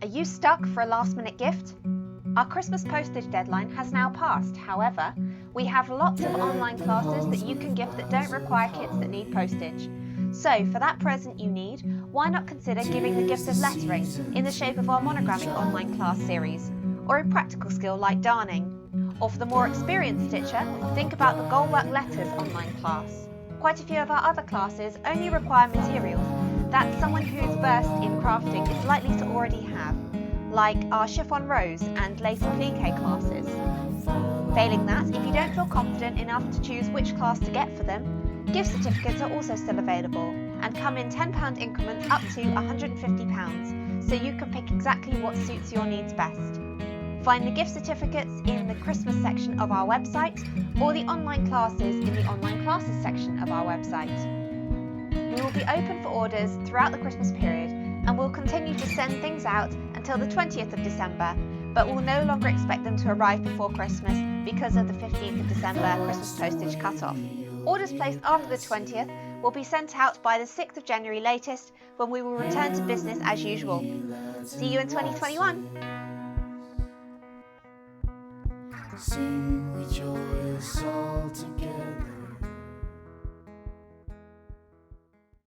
Are you stuck for a last-minute gift? Our Christmas postage deadline has now passed. However, we have lots of online classes that you can gift that don't require kits that need postage. So, for that present you need, why not consider giving the gift of lettering in the shape of our Monogramming online class series, or a practical skill like darning. Or for the more experienced stitcher, think about the Goldwork Letters online class. Quite a few of our other classes only require materials that someone who is versed in crafting is likely to already have, like our Chiffon Rose and Lace Applique classes. Failing that, if you don't feel confident enough to choose which class to get for them, gift certificates are also still available and come in £10 increments up to £150, so you can pick exactly what suits your needs best. Find the gift certificates in the Christmas section of our website or the online classes in the online classes section of our website. We will be open for orders throughout the Christmas period and will continue to send things out until the 20th of December, but we'll no longer expect them to arrive before Christmas because of the 15th of December Christmas postage cut-off. Orders placed after the 20th will be sent out by the 6th of January latest, when we will return to business as usual. See you in 2021! Sing, rejoice all together.